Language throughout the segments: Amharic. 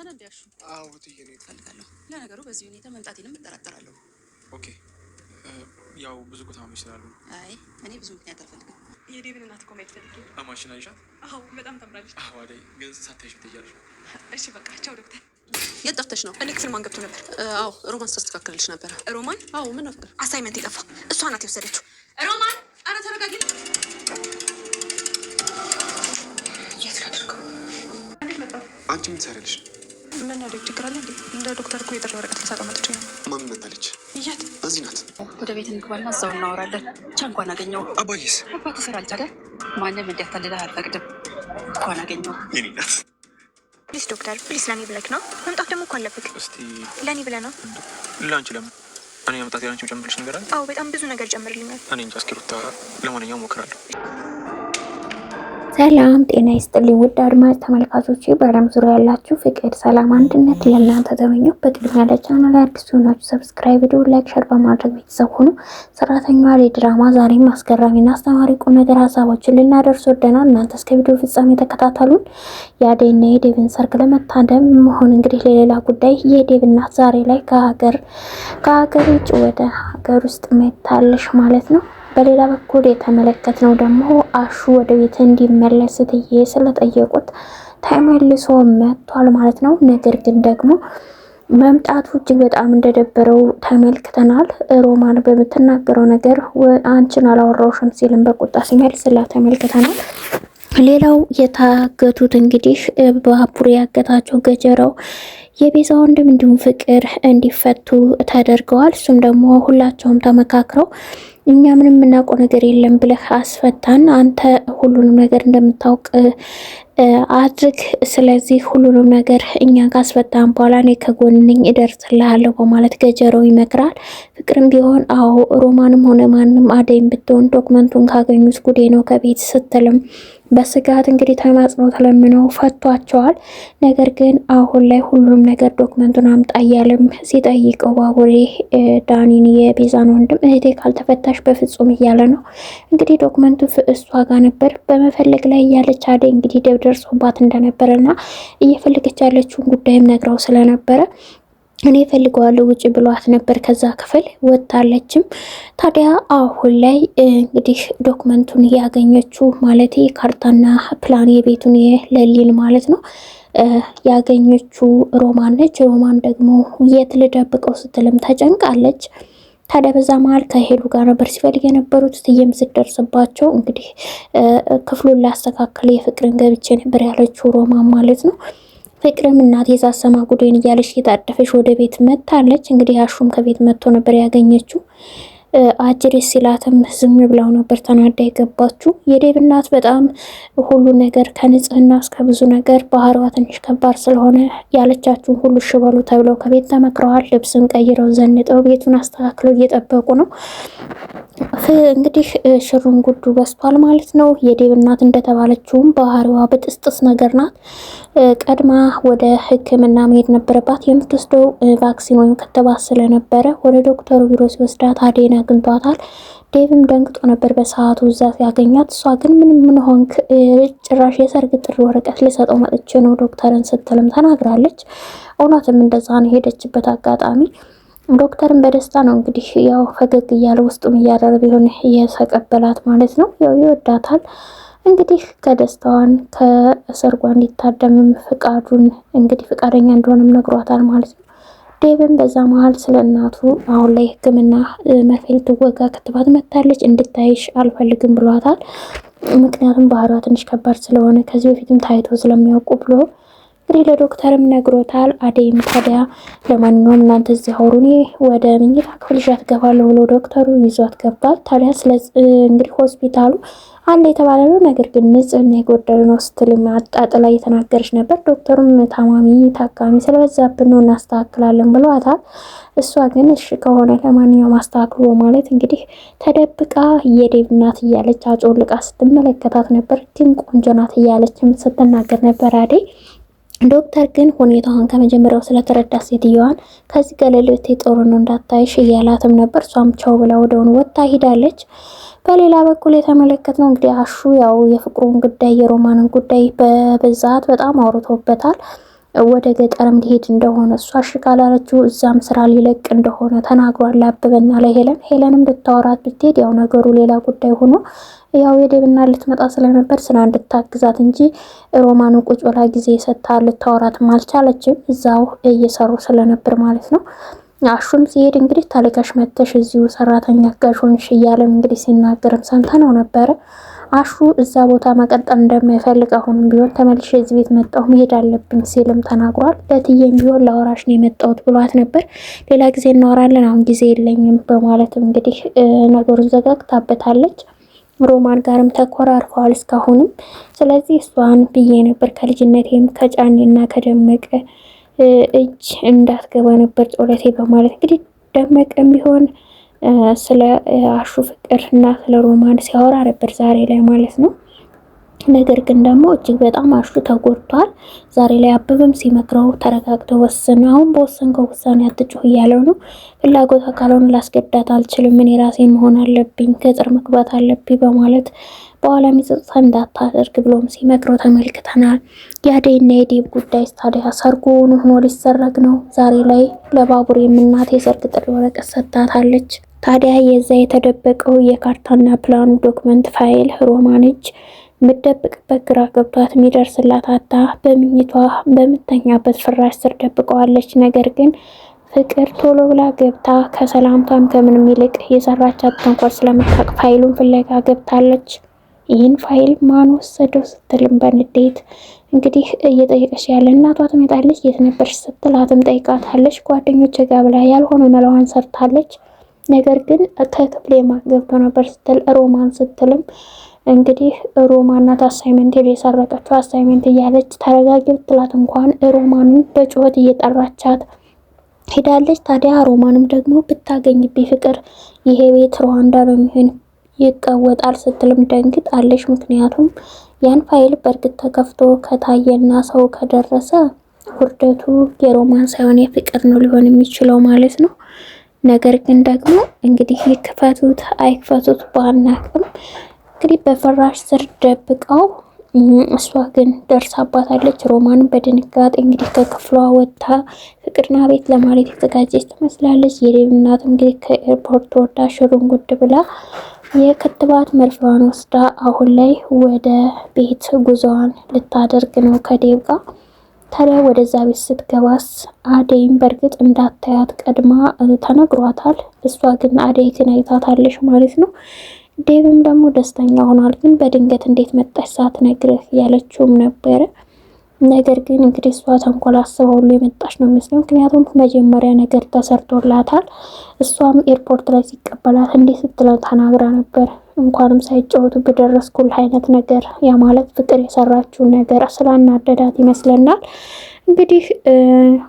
ተናደያሹ? አዎ ትይኔ ፈልጋለሁ። ለነገሩ በዚህ ሁኔታ መምጣቴንም እጠራጠራለሁ። ኦኬ ያው ብዙ ቦታዎች ይችላሉ። አይ እኔ ብዙ ምክንያት አልፈልግም። የዴብን እናት እኮ ማየት ፈልጌ። አማሽን አይሻት? አዎ በጣም ታምራለች። አዎ አይደል? ግን ሳታይሽ ብትያለሽ። እሺ በቃ ቻው ዶክተር። የት ጠፍተሽ ነው? እኔ ክፍል ማን ገብቶ ነበር? አዎ ሮማን ታስተካክልልሽ ነበር። ሮማን? አዎ ምን ነበር? አሳይመንት የጠፋ እሷ ናት የወሰደችው። ሮማን አረ ተረጋጊ። የት ላድርገው? አንቺ ምን ትሰሪያለሽ? ምን ነው ችግር አለ እንዴ? እንደ ዶክተር እኮ የጥሪ ወረቀት ልሰጠው መጥቼ ነው። ማን መጣለች? የት? እዚህ ናት። ወደ ቤት እንግባና እዛው እናወራለን። ብቻ እንኳን አገኘው። አባዬስ? አባት ይሰራል ታዲያ ማንም እንዲያታልልህ አልፈቅድም። እንኳን አገኘው። የኔ ናት። ፕሊስ ዶክተር ፕሊስ፣ ለኔ ብለክ ነው መምጣት ደግሞ እኮ አለብክ። እስቲ ለኔ ብለህ ነው? ለአንቺ ለምን? እኔ መምጣት ያንቺ ጨምርልሽ ነገር አለ? አዎ በጣም ብዙ ነገር ጨምርልኛል። እኔ እንጃ። እስኪ ሩታ፣ ለማንኛውም ሞክራለሁ። ሰላም ጤና ይስጥልኝ ውድ አድማጭ ተመልካቾች፣ በዓለም ዙሪያ ያላችሁ ፍቅር፣ ሰላም፣ አንድነት ለእናንተ ተመኘው። በቅድሚያ ለቻናል አዲስ ሆናችሁ ሰብስክራይብ፣ ቪዲዮ ላይክ፣ ሼር በማድረግ ቤተሰብ ሁኑ። ሰራተኛዋ ድራማ ዛሬም አስገራሚና አስተማሪ ቁም ነገር ሀሳቦችን ልናደርስ ወደናል። እናንተ እስከ ቪዲዮ ፍጻሜ ተከታተሉን። የአደይና የዴቭን ሰርግ ለመታደም መሆን እንግዲህ ለሌላ ጉዳይ የዴቭ እናት ዛሬ ላይ ከሀገር ውጭ ወደ ሀገር ውስጥ መታለሽ ማለት ነው። በሌላ በኩል የተመለከትነው ደግሞ አሹ ወደ ቤት እንዲመለስ እትዬ ስለጠየቁት ተመልሶ መጥቷል ማለት ነው። ነገር ግን ደግሞ መምጣቱ እጅግ በጣም እንደደበረው ተመልክተናል። ሮማን በምትናገረው ነገር አንቺን አላወራውሽም ሲልም በቁጣ ሲመልስላት ተመልክተናል። ሌላው የታገቱት እንግዲህ ባቡሬ ያገታቸው ገጀራው የቤዛ ወንድም እንዲሁም ፍቅር እንዲፈቱ ተደርገዋል። እሱም ደግሞ ሁላቸውም ተመካክረው እኛ ምንም የምናውቀው ነገር የለም ብለህ አስፈታን፣ አንተ ሁሉንም ነገር እንደምታውቅ አድርግ፣ ስለዚህ ሁሉንም ነገር እኛ ካስፈታን በኋላ እኔ ከጎን ነኝ እደርስልሃለሁ በማለት ገጀራው ይመክራል። ፍቅርም ቢሆን አዎ ሮማንም ሆነ ማንም አደይም ብትሆን ዶክመንቱን ካገኙት ጉዴ ነው ከቤት ስትልም በስጋት እንግዲህ ተማጽኖ ተለምነው ፈቷቸዋል። ነገር ግን አሁን ላይ ሁሉም ነገር ዶክመንቱን አምጣ እያለም ሲጠይቀው ባቡሬ ዳኒን የቤዛን ወንድም እህቴ ካልተፈታሽ በፍጹም እያለ ነው። እንግዲህ ዶክመንቱ እሷ ጋር ነበር በመፈለግ ላይ እያለች አደይ እንግዲህ ደርሶባት እንደነበረና እየፈለገች ያለችውን ጉዳይም ነግረው ስለነበረ እኔ ፈልገዋለሁ ውጪ ብሏት ነበር። ከዛ ክፍል ወጣለችም። ታዲያ አሁን ላይ እንግዲህ ዶክመንቱን ያገኘችው ማለት ካርታና ፕላን የቤቱን የለሊን ማለት ነው ያገኘችው ሮማን ነች። ሮማን ደግሞ የት ልደብቀው ስትልም ተጨንቃለች። ታዲያ በዛ መሀል ከሄሉ ጋር ነበር ሲፈልግ የነበሩት። ትየም ስትደርስባቸው እንግዲህ ክፍሉን ላስተካከል የፍቅርን ገብቼ ነበር ያለችው ሮማን ማለት ነው። ፍቅርም እናቴ ሳሰማ ጉዴን እያለች እየታደፈች ወደ ቤት መታለች። እንግዲህ አሹም ከቤት መጥቶ ነበር ያገኘችው። አጅሬስ ሲላትም ዝም ብለው ነበር ተናዳ የገባችው። የዴቭ እናት በጣም ሁሉ ነገር ከንጽህና እስከ ብዙ ነገር ባህሪዋ ትንሽ ከባድ ስለሆነ ያለቻችሁን ሁሉ ሽበሉ ተብለው ከቤት ተመክረዋል። ልብስም ቀይረው ዘንጠው ቤቱን አስተካክለው እየጠበቁ ነው። እንግዲህ ሽሩን ጉዱ በስቷል ማለት ነው። የዴቭ እናት እንደተባለችውም ባህሪዋ በጥስጥስ ነገር ናት። ቀድማ ወደ ሕክምና መሄድ ነበረባት። የምትወስደው ቫክሲን ወይም ክትባት ስለነበረ ወደ ዶክተሩ ቢሮ ሲወስዳት አዴን አግኝቷታል። ዴቭም ደንግጦ ነበር በሰዓቱ እዛ ሲያገኛት። እሷ ግን ምን ሆንክ? ጭራሽ የሰርግ ጥሪ ወረቀት ልሰጠው መጥቼ ነው ዶክተርን ስትልም ተናግራለች። እውነትም እንደዛ ነው ሄደችበት አጋጣሚ። ዶክተርን በደስታ ነው እንግዲህ ያው ፈገግ እያለ ውስጡም እያደረ ቢሆን እየተቀበላት ማለት ነው። ያው ይወዳታል እንግዲህ ከደስታዋን ከሰርጓ እንዲታደምም ፍቃዱን እንግዲህ ፍቃደኛ እንደሆነም ነግሯታል ማለት ነው። ዴቭም በዛ መሀል ስለ እናቱ አሁን ላይ ሕክምና መርፌ ልትወጋ ክትባት መታለች እንድታይሽ አልፈልግም ብሏታል። ምክንያቱም ባህሪዋ ትንሽ ከባድ ስለሆነ ከዚህ በፊትም ታይቶ ስለሚያውቁ ብሎ እንግዲህ ለዶክተርም ነግሮታል። አደይም ታዲያ ለማንኛውም እናንተ እዚህ አውሩ፣ እኔ ወደ መኝታ ክፍል ይዣት ገባለሁ ብሎ ዶክተሩ ይዟት ገባል። ታዲያ እንግዲህ ሆስፒታሉ አለ የተባለ ነው፣ ነገር ግን ንጽህና የጎደለ ነው ስትል አጣጥላ እየተናገረች ነበር። ዶክተሩም ታካሚ ስለበዛብን ነው እናስተካክላለን ብለዋታል። እሷ ግን እሺ ከሆነ ለማንኛውም አስተካክሎ ማለት እንግዲህ ተደብቃ የዴቭ እናት እያለች አጮልቃ ስትመለከታት ነበር። ግን ቆንጆ ናት እያለች ስትናገር ነበር አደይ። ዶክተር ግን ሁኔታዋን ከመጀመሪያው ስለተረዳት ሴትዮዋን ከዚህ ገለልቴ ጥሩ ነው እንዳታይሽ እያላትም ነበር። እሷም ቻው ብላ ወደውን ወጣ ሂዳለች። በሌላ በኩል የተመለከትነው እንግዲህ አሹ ያው የፍቅሩን ጉዳይ የሮማንን ጉዳይ በብዛት በጣም አውርቶበታል። ወደ ገጠርም ሊሄድ እንደሆነ እሷ እሺ ካላለችው እዛም ስራ ሊለቅ እንደሆነ ተናግሯል አበበና ሄለንም ልታወራት ብትሄድ ያው ነገሩ ሌላ ጉዳይ ሆኖ ያው የዴብና ልትመጣ ስለነበር ስራ እንድታግዛት እንጂ ሮማን ቁጭ ብላ ጊዜ ሰጥታ ልታወራትም አልቻለችም። እዛው እየሰሩ ስለነበር ማለት ነው። አሹም ሲሄድ እንግዲህ ታለቃሽ መተሽ እዚሁ ሰራተኛ አጋዥ ሆንሽ እያለም እንግዲህ ሲናገርም ሰምተነው ነበረ። አሹ እዛ ቦታ መቀጠል እንደማይፈልግ አሁንም ቢሆን ተመልሼ እዚህ ቤት መጣሁ መሄድ አለብኝ ሲልም ተናግሯል። ለትዬም ቢሆን ለወራሽ ነው የመጣሁት ብሏት ነበር። ሌላ ጊዜ እናወራለን አሁን ጊዜ የለኝም በማለትም እንግዲህ ነገሩን ዘጋግታበታለች። ሮማን ጋርም ተኮራርፈዋል እስካሁንም። ስለዚህ እሷን ብዬ ነበር ከልጅነቴም ከጫኔና ከደመቀ እጅ እንዳትገባ ነበር ጸሎቴ በማለት እንግዲህ ደመቀም ቢሆን ስለ አሹ ፍቅር እና ስለ ሮማን ሲያወራ ነበር ዛሬ ላይ ማለት ነው። ነገር ግን ደግሞ እጅግ በጣም አሹ ተጎድቷል። ዛሬ ላይ አበበም ሲመክረው ተረጋግተው ወስን፣ አሁን በወሰንከው ውሳኔ አትጮህ እያለው ነው። ፍላጎት ካልሆነ ላስገዳት አልችልም፣ እኔ ራሴን መሆን አለብኝ፣ ገጠር መግባት አለብኝ በማለት በኋላ የሚጸጽታ እንዳታደርግ ብሎም ሲመክረው ተመልክተናል። የአደይና የዴብ ጉዳይ ታዲያ ሰርጉን ሆኖ ሊሰረግ ነው። ዛሬ ላይ ለባቡር የምናት የሰርግ ጥሪ ወረቀት ሰጥታታለች። ታዲያ የዛ የተደበቀው የካርታና ፕላኑ ዶክመንት ፋይል ሮማን እጅ የምትደብቅበት ግራ ገብቷት የሚደርስላት አታ በምኝቷ በምተኛበት ፍራሽ ስር ደብቀዋለች። ነገር ግን ፍቅር ቶሎ ብላ ገብታ ከሰላምታም ከምንም ይልቅ የሰራቻት ተንኮል ስለምታውቅ ፋይሉን ፍለጋ ገብታለች። ይህን ፋይል ማን ወሰደው ስትልም በንዴት እንግዲህ እየጠየቀች ያለ እናቷ ትመጣለች። የት ነበርሽ ስትላትም ጠይቃታለች። ጓደኞች ጋር ብላ ያልሆነ መለዋን ሰርታለች። ነገር ግን ከክፍሌ ማገብቶ ነበር ስትል ሮማን ስትልም እንግዲህ ሮማን ናት አሳይመንት የሰረቀችው አሳይመንት እያለች ተረጋጊ ብትላት እንኳን ሮማንን በጩኸት እየጠራቻት ሄዳለች። ታዲያ ሮማንም ደግሞ ብታገኝብኝ ፍቅር ይሄ ቤት ሩዋንዳ ነው የሚሆን ይቀወጣል ስትልም ደንግጣለች። ምክንያቱም ያን ፋይል በእርግጥ ተከፍቶ ከታየና ሰው ከደረሰ ውርደቱ የሮማን ሳይሆን የፍቅር ነው ሊሆን የሚችለው ማለት ነው። ነገር ግን ደግሞ እንግዲህ ይክፈቱት አይክፈቱት ባናቅም እንግዲህ በፍራሽ ስር ደብቀው እሷ ግን ደርሳባታለች። ሮማን በድንጋጤ እንግዲህ ከክፍሏ ወጥታ ፍቅርና ቤት ለማለት የተዘጋጀች ትመስላለች። የዴብ እናት እንግዲህ ከኤርፖርት ወዳ ሽሩን ጉድ ብላ የክትባት መርፌዋን ወስዳ አሁን ላይ ወደ ቤት ጉዞዋን ልታደርግ ነው ከዴብ ጋር። ታዲያ ወደዛ ቤት ስትገባስ አደይም በእርግጥ እንዳታያት ቀድማ ተነግሯታል። እሷ ግን አደይ ግን አይታታለች ማለት ነው። ዴብም ደግሞ ደስተኛ ሆኗል። ግን በድንገት እንዴት መጣች ሳትነግርህ ያለችውም ነበረ። ነገር ግን እንግዲህ እሷ ተንኮል አስባ ሁሉ የመጣች ነው የሚመስለው። ምክንያቱም መጀመሪያ ነገር ተሰርቶላታል። እሷም ኤርፖርት ላይ ሲቀበላት እንዲህ ስትለው ተናግራ ነበር። እንኳንም ሳይጫወቱ በደረስኩልህ አይነት ነገር፣ ያ ማለት ፍቅር የሰራችው ነገር ስላናደዳት ይመስለናል። እንግዲህ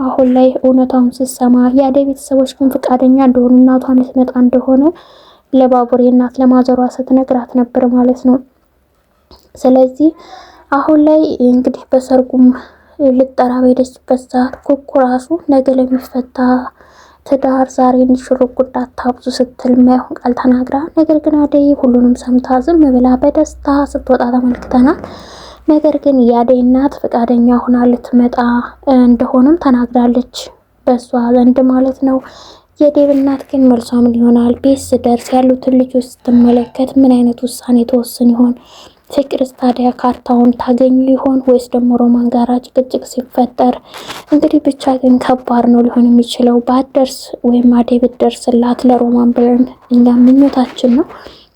አሁን ላይ እውነታውን ስትሰማ የአደይ ቤተሰቦች ግን ፈቃደኛ እንደሆኑ እናቷን ልትመጣ እንደሆነ ለባቡሬ እናት ለማዘሯ ስትነግራት ነበር ማለት ነው። ስለዚህ አሁን ላይ እንግዲህ በሰርጉም ልጠራ በሄደችበት ሰዓት ኩኩ ራሱ ነገ ለሚፈታ ትዳር ዛሬ እንሽሩጉድ አታብዙ ስትል የማይሆን ቃል ተናግራ፣ ነገር ግን አደይ ሁሉንም ሰምታ ዝም ብላ በደስታ ስትወጣ ተመልክተናል። ነገር ግን የአደይ እናት ፈቃደኛ ሆና ልትመጣ እንደሆነም ተናግራለች፣ በሷ ዘንድ ማለት ነው። የዴብ እናት ግን መልሷ ምን ይሆናል? ቤት ስደርስ ያሉትን ልጆች ስትመለከት ምን አይነት ውሳኔ ተወስን ይሆን? ፍቅር ታዲያ ካርታውን ታገኙ ይሆን ወይስ ደግሞ ሮማን ጋራ ጭቅጭቅ ሲፈጠር? እንግዲህ ብቻ ግን ከባድ ነው ሊሆን የሚችለው። ባትደርስ ወይም አደይ ብትደርስላት ለሮማን ብለን እኛ ምኞታችን ነው።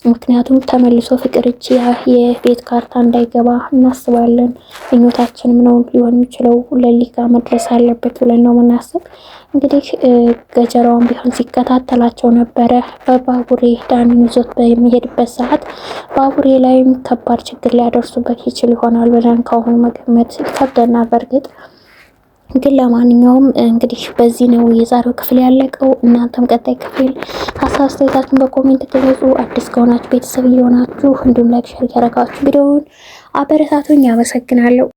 ምክንያቱም ተመልሶ ፍቅር እጅ የቤት ካርታ እንዳይገባ እናስባለን። ምኞታችንም ነው ሊሆን የሚችለው። ለሊጋ መድረስ አለበት ብለን ነው የምናስብ። እንግዲህ ገጀራውን ቢሆን ሲከታተላቸው ነበረ። በባቡሬ ዳኒን ይዞት በሚሄድበት ሰዓት ባቡሬ ላይም ከባድ ችግር ሊያደርሱበት ይችል ይሆናል ብለን ከአሁኑ መገመት ይከብደናል። በእርግጥ ግን ለማንኛውም እንግዲህ በዚህ ነው የዛሬው ክፍል ያለቀው። እናንተም ቀጣይ ክፍል ሀሳብ አስተያየታችሁን በኮሜንት ግለጹ። አዲስ ከሆናችሁ ቤተሰብ እየሆናችሁ እንዲሁም ላይክ ሼር ያደረጋችሁ ቪዲዮውን አበረታቱኝ። አመሰግናለሁ።